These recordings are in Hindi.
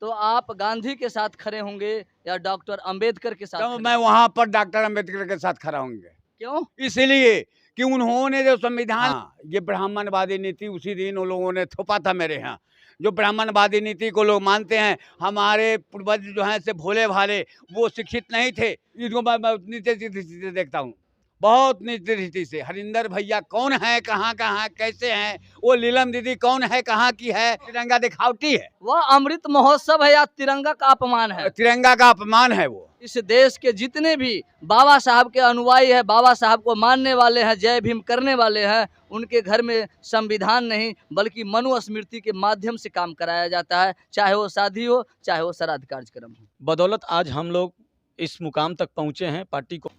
तो आप गांधी के साथ खड़े होंगे या डॉक्टर अंबेडकर के साथ? तो मैं वहां पर डॉक्टर अंबेडकर के साथ खड़ा होंगे। क्यों? इसलिए कि उन्होंने जो संविधान, ये ब्राह्मणवादी नीति उसी दिन उन लोगों ने थोपा था मेरे यहाँ। जो ब्राह्मणवादी नीति को लोग मानते हैं, हमारे पूर्वज जो हैं से भोले भाले, वो शिक्षित नहीं थे। इनको मैं नीचे दृष्टि से देखता हूँ, बहुत नीचे दृष्टि से। हरिंदर भैया कौन है, कहाँ कहाँ कैसे हैं, वो नीलम दीदी कौन है, कहाँ की है, तिरंगा दिखावटी है। वह अमृत महोत्सव है या तिरंगा का अपमान है? तिरंगा का अपमान है वो। इस देश के जितने भी बाबा साहब के अनुयायी है, बाबा साहब को मानने वाले हैं, जय भीम करने वाले हैं, उनके घर में संविधान नहीं बल्कि मनुस्मृति के माध्यम से काम कराया जाता है, चाहे वो शादी हो, चाहे वो श्राद्ध कार्यक्रम हो। बदौलत आज हम लोग इस मुकाम तक पहुंचे हैं पार्टी को।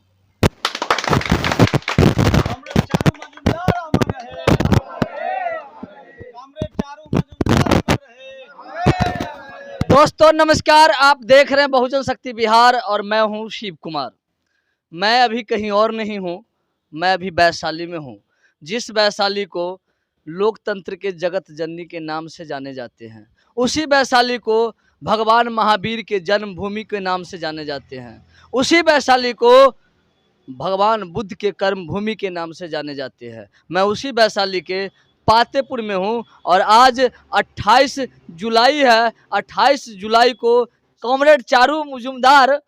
दोस्तों नमस्कार, आप देख रहे हैं बहुजन शक्ति बिहार और मैं हूं शिव कुमार। मैं अभी कहीं और नहीं हूं, मैं अभी वैशाली में हूं, जिस वैशाली को लोकतंत्र के जगत जननी के नाम से जाने जाते हैं, उसी वैशाली को भगवान महावीर के जन्मभूमि के नाम से जाने जाते हैं, उसी वैशाली को भगवान बुद्ध के कर्म भूमि के नाम से जाने जाते हैं। मैं उसी वैशाली के पातेपुर में हूं और आज 28 जुलाई है। 28 जुलाई को कॉमरेड चारू मजूमदार,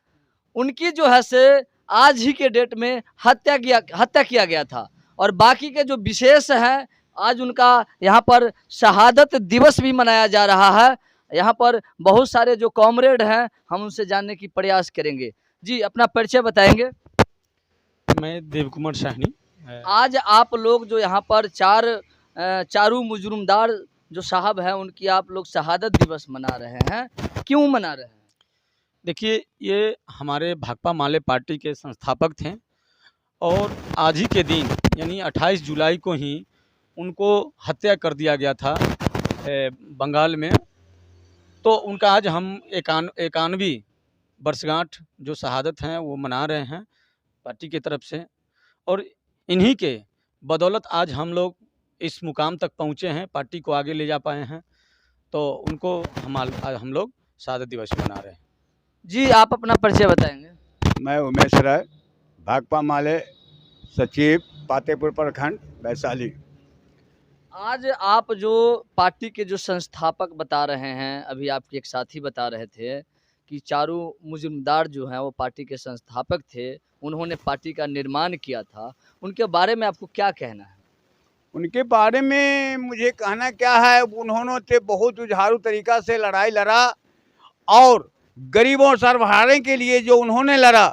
उनकी जो है से आज ही के डेट में हत्या किया गया था। और बाकी के जो विशेष हैं, आज उनका यहाँ पर शहादत दिवस भी मनाया जा रहा है। यहाँ पर बहुत सारे जो कॉमरेड हैं, हम उनसे जानने की प्रयास करेंगे। जी, अपना परिचय बताएंगे। मैं देव कुमार साहनी। आज आप लोग जो यहाँ पर चारू मजूमदार जो साहब हैं, उनकी आप लोग शहादत दिवस मना रहे हैं, क्यों मना रहे हैं? देखिए, ये हमारे भाकपा माले पार्टी के संस्थापक थे और आज ही के दिन यानी 28 जुलाई को ही उनको हत्या कर दिया गया था बंगाल में। तो उनका आज हम 91वीं वर्षगांठ जो शहादत हैं वो मना रहे हैं पार्टी की तरफ से। और इन्हीं के बदौलत आज हम लोग इस मुकाम तक पहुँचे हैं, पार्टी को आगे ले जा पाए हैं। तो उनको हम लोग शहादत दिवस मना रहे हैं। जी, आप अपना परिचय बताएंगे। मैं उमेश राय, भाकपा माले सचिव, पातेपुर प्रखंड, वैशाली। आज आप जो पार्टी के जो संस्थापक बता रहे हैं, अभी आपके एक साथी बता रहे थे कि चारू मजूमदार जो हैं वो पार्टी के संस्थापक थे, उन्होंने पार्टी का निर्माण किया था, उनके बारे में आपको क्या कहना है? उनके बारे में मुझे कहना क्या है, उन्होंने बहुत जुझारू तरीका से लड़ाई लड़ा और गरीबों और सर्वहारे के लिए जो उन्होंने लड़ा,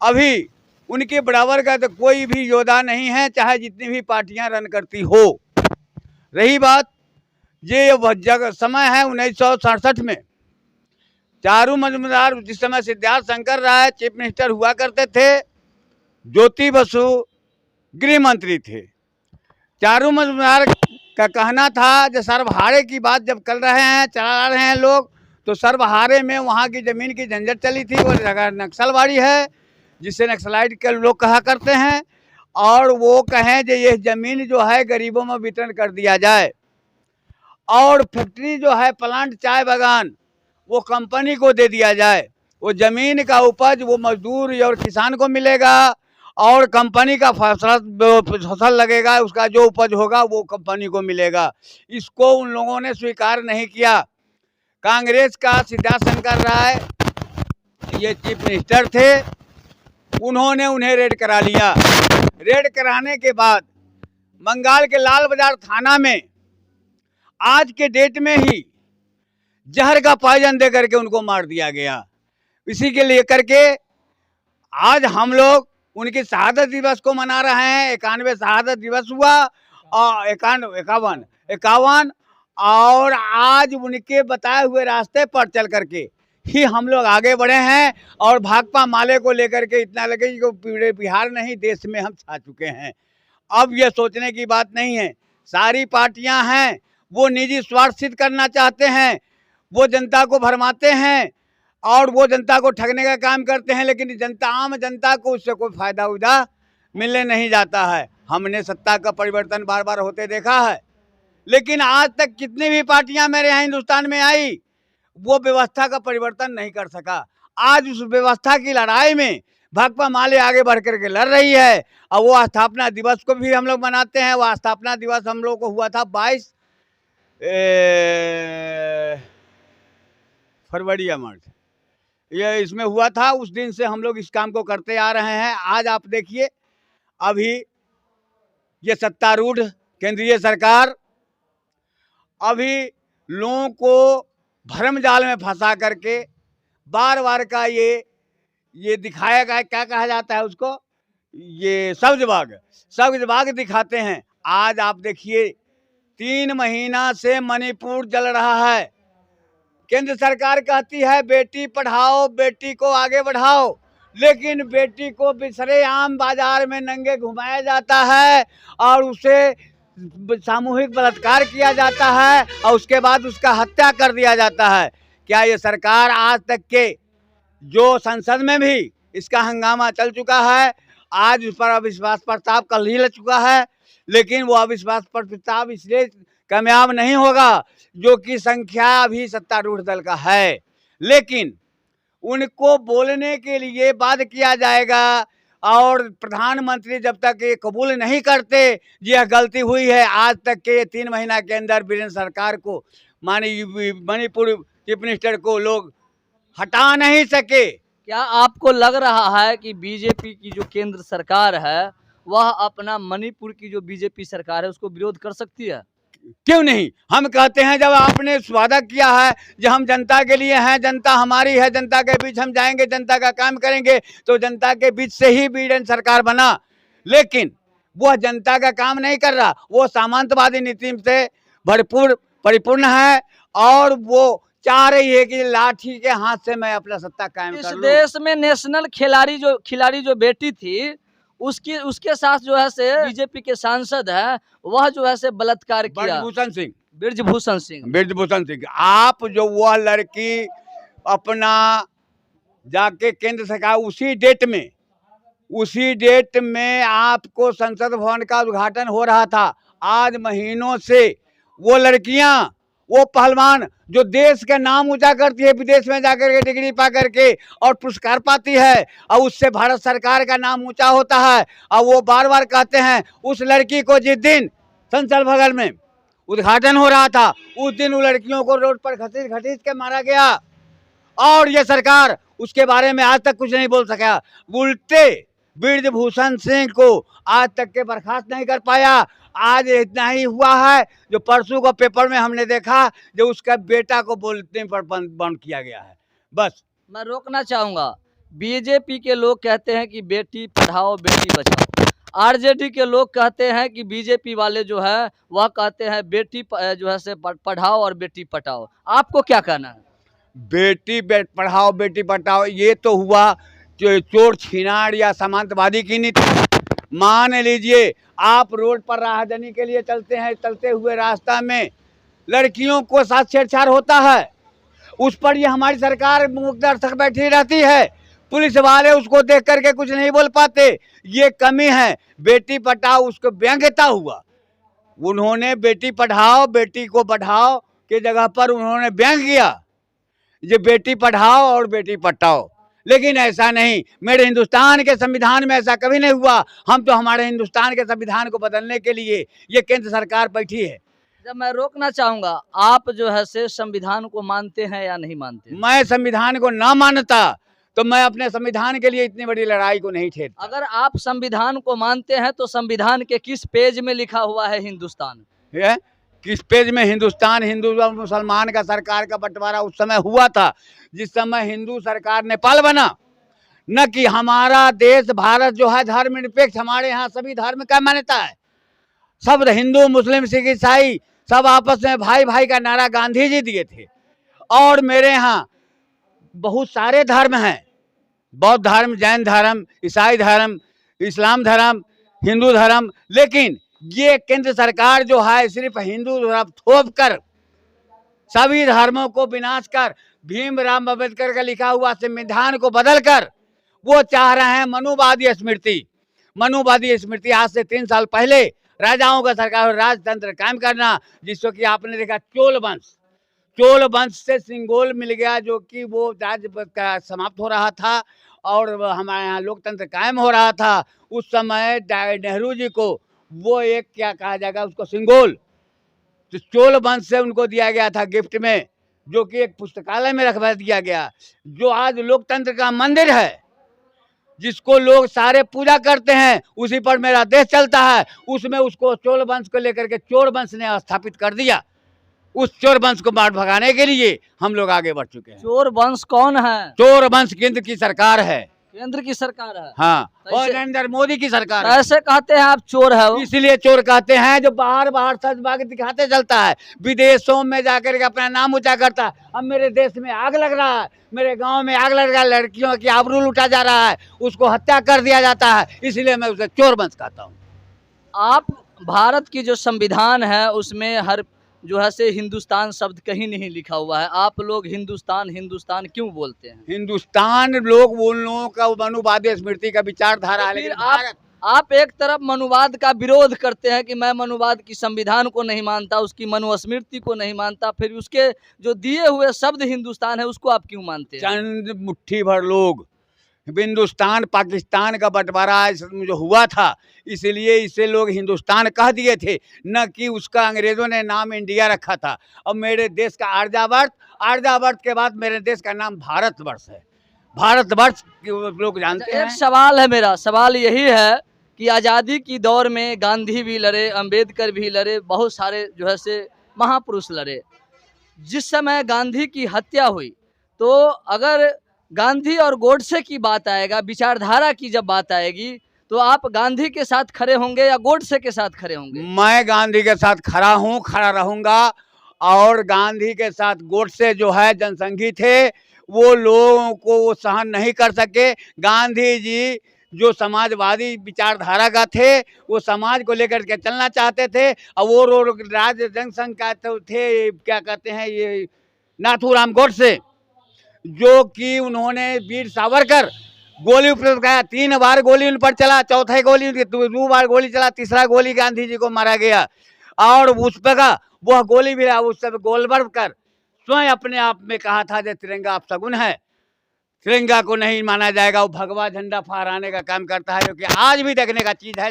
अभी उनके बराबर का तो कोई भी योद्धा नहीं है, चाहे जितनी भी पार्टियां रन करती हो। रही बात ये समय है 1967 में, चारू मजूमदार जिस समय सिद्धार्थ शंकर राय चीफ मिनिस्टर हुआ करते थे, ज्योति बसु गृह मंत्री थे। चारू मजूमदार का कहना था, जब सर्वहारे की बात जब कर रहे हैं, चला रहे हैं लोग, तो सर्वहारे में वहाँ की ज़मीन की झंझट चली थी। वो जगह नक्सलवाड़ी है, जिसे नक्सलाइट के लोग कहा करते हैं। और वो कहें कि ये ज़मीन जो है गरीबों में वितरण कर दिया जाए और फैक्ट्री जो है, प्लांट, चाय बागान, वो कंपनी को दे दिया जाए। वो ज़मीन का उपज वो मजदूर और किसान को मिलेगा और कंपनी का फसल लगेगा, उसका जो उपज होगा वो कंपनी को मिलेगा। इसको उन लोगों ने स्वीकार नहीं किया। कांग्रेस का सिद्धार्थ शंकर राय ये चीफ मिनिस्टर थे, उन्होंने उन्हें रेड करा लिया। रेड कराने के बाद बंगाल के लाल बाजार थाना में आज के डेट में ही जहर का पॉइजन दे करके उनको मार दिया गया। इसी के लिए करके आज हम लोग उनकी शहादत दिवस को मना रहे हैं। 91 शहादत दिवस हुआ और 51 और आज उनके बताए हुए रास्ते पर चल करके ही हम लोग आगे बढ़े हैं। और भाकपा माले को लेकर के इतना लगे कि पूरे बिहार नहीं, देश में हम छा चुके हैं। अब ये सोचने की बात नहीं है। सारी पार्टियां हैं वो निजी स्वार्थ सिद्ध करना चाहते हैं, वो जनता को भरमाते हैं और वो जनता को ठगने का काम करते हैं, लेकिन जनता, आम जनता को उससे कोई फायदा उदा मिलने नहीं जाता है। हमने सत्ता का परिवर्तन बार बार होते देखा है, लेकिन आज तक कितनी भी पार्टियां मेरे यहाँ हिंदुस्तान में आई, वो व्यवस्था का परिवर्तन नहीं कर सका। आज उस व्यवस्था की लड़ाई में भाकपा माले आगे बढ़ करके लड़ रही है। और वो स्थापना दिवस को भी हम लोग मनाते हैं। वो स्थापना दिवस हम लोग को हुआ था 22 फरवरी या मार्च, ये इसमें हुआ था। उस दिन से हम लोग इस काम को करते आ रहे हैं। आज आप देखिए, अभी ये सत्तारूढ़ केंद्रीय सरकार अभी लोगों को भ्रम जाल में फंसा करके बार बार का ये दिखाया गया, क्या कहा जाता है उसको, ये सब्ज बाग दिखाते हैं। आज आप देखिए 3 महीना से मणिपुर जल रहा है। केंद्र सरकार कहती है बेटी पढ़ाओ, बेटी को आगे बढ़ाओ, लेकिन बेटी को सरेआम बाजार में नंगे घुमाया जाता है और उसे सामूहिक बलात्कार किया जाता है और उसके बाद उसका हत्या कर दिया जाता है। क्या ये सरकार आज तक के जो संसद में भी इसका हंगामा चल चुका है, आज उस पर अविश्वास प्रस्ताव कल ही लग चुका है, लेकिन वो अविश्वास प्रस्ताव इसलिए कामयाब नहीं होगा जो कि संख्या अभी सत्तारूढ़ दल का है। लेकिन उनको बोलने के लिए बाध्य किया जाएगा और प्रधानमंत्री जब तक ये कबूल नहीं करते यह गलती हुई है। आज तक के 3 महीना के अंदर बीरेंद्र सरकार को मणिपुर चीफ मिनिस्टर को लोग हटा नहीं सके। क्या आपको लग रहा है कि बीजेपी की जो केंद्र सरकार है वह अपना मणिपुर की जो बीजेपी सरकार है उसको विरोध कर सकती है? क्यों नहीं। हम कहते हैं जब आपने वादा किया है जो हम जनता के लिए हैं, जनता हमारी है, जनता के बीच हम जाएंगे, जनता का काम करेंगे, तो जनता के बीच से ही बीजेपी सरकार बना। लेकिन वह जनता का काम नहीं कर रहा, वो सामंतवादी नीति से भरपूर परिपूर्ण है और वो चाह रही है कि लाठी के हाथ से मैं अपना सत्ता कायम कर लूं। इस देश में नेशनल खिलाड़ी जो बेटी थी उसके साथ जो है से बीजेपी के सांसद है वह जो है से बलात्कार किया। ब्रजभूषण सिंह। आप जो वह लड़की अपना जाके केंद्र सरकार उसी डेट में आपको संसद भवन का उद्घाटन हो रहा था। आज महीनों से वो लड़कियां, वो पहलवान जो देश का नाम ऊंचा करती है, विदेश में जाकर के डिग्री पा करके और पुरस्कार पाती है और उससे भारत सरकार का नाम ऊंचा होता है, और वो बार बार कहते हैं उस लड़की को जिस दिन संसद भवन में उद्घाटन हो रहा था उस दिन उन लड़कियों को रोड पर घसीट के मारा गया और ये सरकार उसके बारे में आज तक कुछ नहीं बोल सका। उल्टे ब्रजभूषण सिंह को आज तक के बर्खास्त नहीं कर पाया। आज इतना ही हुआ है जो परसों को पेपर में हमने देखा जो उसका बेटा को बोलने पर बंद किया गया है। बस मैं रोकना चाहूंगा, बीजेपी के लोग कहते हैं कि बेटी पढ़ाओ बेटी बचाओ, आरजेडी के लोग कहते हैं कि बीजेपी वाले जो है वह कहते हैं बेटी जो है से पढ़ाओ और बेटी पटाओ। आपको क्या कहना है? बेटी पढ़ाओ बेटी पढ़ाओ ये तो हुआ चोर छिनार या सामंतवादी की नीति। मान लीजिए आप रोड पर राहदारी के लिए चलते हैं, चलते हुए रास्ता में लड़कियों को साथ छेड़छाड़ होता है, उस पर ये हमारी सरकार मुख दर्शक बैठी रहती है, पुलिस वाले उसको देख करके कुछ नहीं बोल पाते। ये कमी है। बेटी पढ़ाओ उसको व्यंग्यता हुआ, उन्होंने बेटी पढ़ाओ बेटी को बढ़ाओ के जगह पर उन्होंने व्यंग किया ये बेटी पढ़ाओ और बेटी पटाओ। लेकिन ऐसा नहीं, मेरे हिंदुस्तान के संविधान में ऐसा कभी नहीं हुआ। हम तो हमारे हिंदुस्तान के संविधान को बदलने के लिए ये केंद्र सरकार बैठी है। जब मैं रोकना चाहूंगा, आप जो है से संविधान को मानते हैं या नहीं मानते? मैं संविधान को ना मानता तो मैं अपने संविधान के लिए इतनी बड़ी लड़ाई को नहीं छेड़ता। अगर आप संविधान को मानते हैं तो संविधान के किस पेज में लिखा हुआ है हिंदुस्तान? किस पेज में हिंदुस्तान? हिंदू और मुसलमान का सरकार का बंटवारा उस समय हुआ था जिस समय हिंदू सरकार नेपाल बना, न कि हमारा देश भारत जो है धर्मनिरपेक्ष, हमारे यहाँ सभी धर्म का मान्यता है। सब हिंदू मुस्लिम सिख ईसाई सब आपस में भाई भाई का नारा गांधी जी दिए थे। और मेरे यहाँ बहुत सारे धर्म हैं, बौद्ध धर्म, जैन धर्म, ईसाई धर्म, इस्लाम धर्म, हिंदू धर्म। लेकिन ये केंद्र सरकार जो है सिर्फ हिंदू धर्म थोप कर सभी धर्मों को विनाश कर भीमराव अम्बेडकर का लिखा हुआ संविधान को बदल कर वो चाह रहे हैं मनुवादी स्मृति। मनुवादी स्मृति आज से 3 साल पहले राजाओं का सरकार राजतंत्र कायम करना, जिसको कि आपने देखा चोल वंश से सिंगोल मिल गया, जो कि वो राज्य समाप्त हो रहा था और हमारे यहाँ लोकतंत्र कायम हो रहा था। उस समय नेहरू जी को वो एक क्या कहा जाएगा उसको, सिंगोल, तो चोल वंश से उनको दिया गया था गिफ्ट में, जो कि एक पुस्तकालय में रखवा दिया गया, जो आज लोकतंत्र का मंदिर है, जिसको लोग सारे पूजा करते हैं, उसी पर मेरा देश चलता है। उसमें उसको चोल वंश को लेकर के चोर वंश ने स्थापित कर दिया। उस चोर वंश को मार भगाने के लिए हम लोग आगे बढ़ चुके हैं। चोर वंश कौन है? चोर वंश केंद्र की सरकार है। केंद्र की सरकार है। हाँ, कैसे? और नरेंद्र मोदी की सरकार है। कैसे कहते हैं आप चोर है वो? इसलिए चोर कहते हैं जो बाहर बाहर सच बात दिखाते चलता है, विदेशों में जाकर के अपना नाम ऊंचा करता है। अब मेरे देश में आग लग रहा है, मेरे गांव में आग लग रहा है, लड़कियों की आबरू लूटा जा रहा है, उसको हत्या कर दिया जाता है, इसलिए मैं उसे चोर वंश कहता हूँ। आप भारत की जो संविधान है उसमें हर जो है से हिंदुस्तान शब्द कहीं नहीं लिखा हुआ है। आप लोग हिंदुस्तान हिंदुस्तान क्यों बोलते हैं? हिंदुस्तान लोग उन लोगों का मनुवादी स्मृति का विचारधारा है, फिर लेकिन भारत आप एक तरफ मनुवाद का विरोध करते हैं कि मैं मनुवाद की संविधान को नहीं मानता, उसकी मनुस्मृति को नहीं मानता, फिर उसके जो दिए हुए शब्द हिंदुस्तान है उसको आप क्यों मानते हैं? चंद मुट्ठी भर लोग, हिंदुस्तान पाकिस्तान का बंटवारा जो हुआ था, इसलिए इसे लोग हिंदुस्तान कह दिए थे, न कि उसका अंग्रेजों ने नाम इंडिया रखा था। अब मेरे देश का आर्यावर्त, आर्यावर्त के बाद मेरे देश का नाम भारतवर्ष है। भारतवर्ष लोग जानते हैं। एक सवाल है, मेरा सवाल यही है कि आज़ादी की दौर में गांधी भी लड़े, अंबेडकर भी लड़े, बहुत सारे जो है से महापुरुष लड़े। जिस समय गांधी की हत्या हुई, तो अगर गांधी और गोडसे की बात आएगा, विचारधारा की जब बात आएगी, तो आप गांधी के साथ खड़े होंगे या गोडसे के साथ खड़े होंगे? मैं गांधी के साथ खड़ा हूँ, खड़ा रहूंगा। और गांधी के साथ गोडसे जो है जनसंघी थे, वो लोगों को वो सहन नहीं कर सके। गांधी जी जो समाजवादी विचारधारा का थे, वो समाज को लेकर के चलना चाहते थे। और वो राज्य जनसंघ का तो थे, क्या कहते हैं ये, नाथूराम गोडसे, जो कि उन्होंने वीर सावरकर गोली उपलब्ध कराया। 3 बार गोली उन पर चला, चौथे गोली 2 बार गोली चला, तीसरा गोली गांधी जी को मारा गया। और उस पर वह गोली भी उस समय गोलवलकर स्वयं अपने आप में कहा था जो तिरंगा अपशगुन है, तिरंगा को नहीं माना जाएगा, वो भगवा झंडा फहराने का काम करता है, जो कि आज भी देखने का चीज है।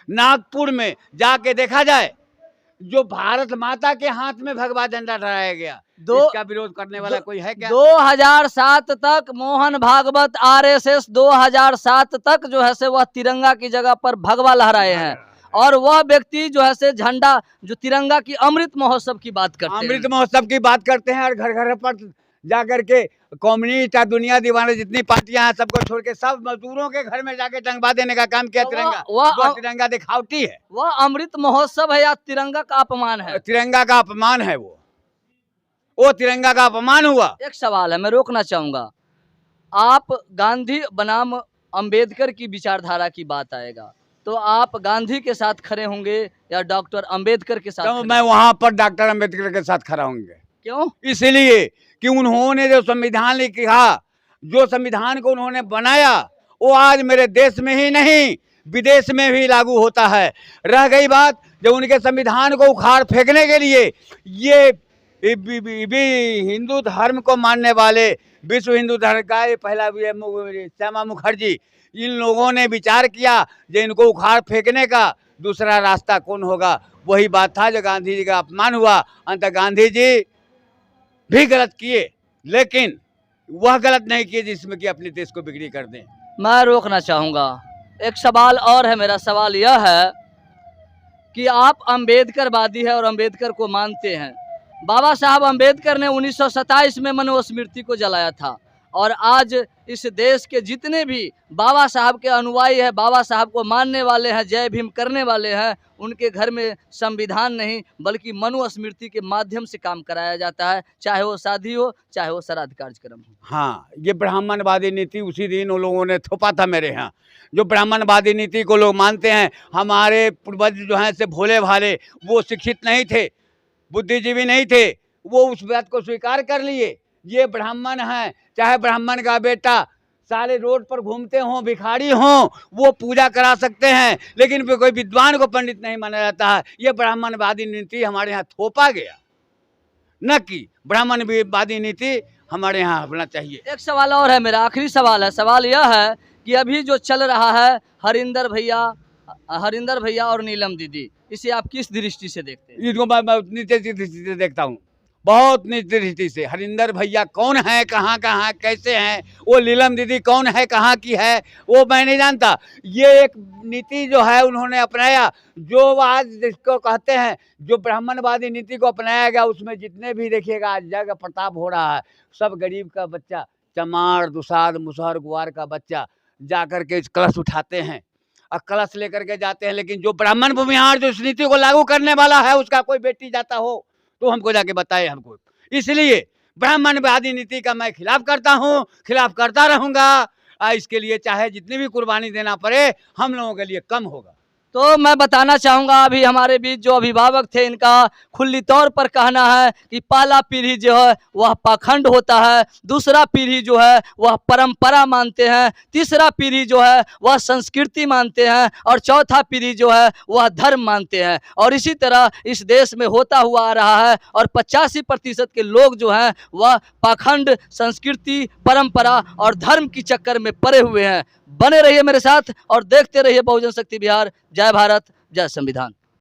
नागपुर में जाके देखा जाए, जो भारत माता के हाथ में भगवा झंडा लहराया गया, इसका विरोध करने वाला कोई है क्या? 2007 तक मोहन भागवत आरएसएस 2007 तक जो है से वह तिरंगा की जगह पर भगवा लहराए हैं। और वह व्यक्ति जो है से झंडा, जो तिरंगा की अमृत महोत्सव की बात करते हैं, अमृत महोत्सव की बात करते हैं। और घर घर पर जाकर के कम्युनिस्ट, दुनिया दीवाने जितनी पार्टियां हैं, सबको छोड़ के सब मजदूरों के घर में जाके टंगवा देने का काम किया। तिरंगा वह तिरंगा दिखावटी है, वह अमृत महोत्सव है या तिरंगा का अपमान है? तिरंगा का अपमान है। वो तिरंगा का अपमान हुआ। एक सवाल है, मैं रोकना चाहूंगा। आप गांधी बनाम अंबेडकर की विचारधारा की बात आएगा, तो आप गांधी के साथ खड़े होंगे या डॉक्टर अंबेडकर के साथ? तो मैं वहां पर डॉक्टर अंबेडकर के साथ खड़ा होंगे। क्यों? इसलिए कि उन्होंने जो संविधान लिखा, जो संविधान को उन्होंने बनाया, वो आज मेरे देश में ही नहीं विदेश में भी लागू होता है। रह गई बात जब उनके संविधान को उखाड़ फेंकने के लिए ये हिंदू धर्म को मानने वाले, विश्व हिंदू धर्म का पहला श्यामा मुखर्जी, इन लोगों ने विचार किया जो इनको उखाड़ फेंकने का दूसरा रास्ता कौन होगा। वही बात था जो गांधी जी का अपमान हुआ। अंत गांधी जी भी गलत किए, लेकिन वह गलत नहीं किए जिसमें कि अपने देश को बिगड़ी कर दें। मैं रोकना चाहूँगा। एक सवाल और है, मेरा सवाल यह है कि आप अंबेडकरवादी है और अंबेडकर को मानते हैं। बाबा साहब अंबेडकर ने 1927 में मनुस्मृति को जलाया था, और आज इस देश के जितने भी बाबा साहब के अनुयायी हैं, बाबा साहब को मानने वाले हैं, जय भीम करने वाले हैं, उनके घर में संविधान नहीं बल्कि मनुस्मृति के माध्यम से काम कराया जाता है, चाहे वो शादी हो, चाहे वो श्राद्ध कार्यक्रम हो। हाँ, ये ब्राह्मणवादी नीति उसी दिन उन लोगों ने थोपा था मेरे यहाँ। जो ब्राह्मणवादी नीति को लोग मानते हैं, हमारे पूर्वज जो हैं से भोले भाले, वो शिक्षित नहीं थे, बुद्धिजीवी नहीं थे, वो उस बात को स्वीकार कर लिए। ये ब्राह्मण है, चाहे ब्राह्मण का बेटा सारे रोड पर घूमते हों, भिखारी हों, वो पूजा करा सकते हैं, लेकिन कोई विद्वान को पंडित नहीं माना जाता है। ये ब्राह्मणवादी नीति हमारे यहाँ थोपा गया, न कि ब्राह्मणवादी नीति हमारे यहाँ होना चाहिए। एक सवाल और है मेरा, आखिरी सवाल है। सवाल यह है कि अभी जो चल रहा है हरिंदर भैया और नीलम दीदी, इसे आप किस दृष्टि से देखते हैं? इसको मैं नीचे की दृष्टि से देखता हूँ, बहुत नीचे दृष्टि से। हरिंदर भैया कौन है, कहाँ कहाँ कैसे हैं, वो नीलम दीदी कौन है, कहाँ की है, वो मैं नहीं जानता। ये एक नीति जो है उन्होंने अपनाया, जो आज जिसको कहते हैं जो ब्राह्मणवादी नीति को अपनाया गया, उसमें जितने भी देखिएगा आज जग प्रताप हो रहा है, सब गरीब का बच्चा, चमार दुसाद मुसहर गुआर का बच्चा जा कर के कलश उठाते हैं और कलश लेकर के जाते हैं। लेकिन जो ब्राह्मण भूमिहार जो इस नीति को लागू करने वाला है, उसका कोई बेटी जाता हो तो हमको जाके बताए हमको। इसलिए ब्राह्मणवादी नीति का मैं खिलाफ करता हूँ, खिलाफ करता रहूँगा। इसके लिए चाहे जितनी भी कुर्बानी देना पड़े, हम लोगों के लिए कम होगा। तो मैं बताना चाहूँगा, अभी हमारे बीच जो अभिभावक थे, इनका खुली तौर पर कहना है कि पहला पीढ़ी जो है वह पाखंड होता है, दूसरा पीढ़ी जो है वह परंपरा मानते हैं, तीसरा पीढ़ी जो है वह संस्कृति मानते हैं, और चौथा पीढ़ी जो है वह धर्म मानते हैं। और इसी तरह इस देश में होता हुआ आ रहा है, और 85% के लोग जो हैं वह पाखंड, संस्कृति, परंपरा और धर्म की चक्कर में पड़े हुए हैं। बने रहिए मेरे साथ और देखते रहिए बहुजन शक्ति बिहार। जय भारत, जय संविधान।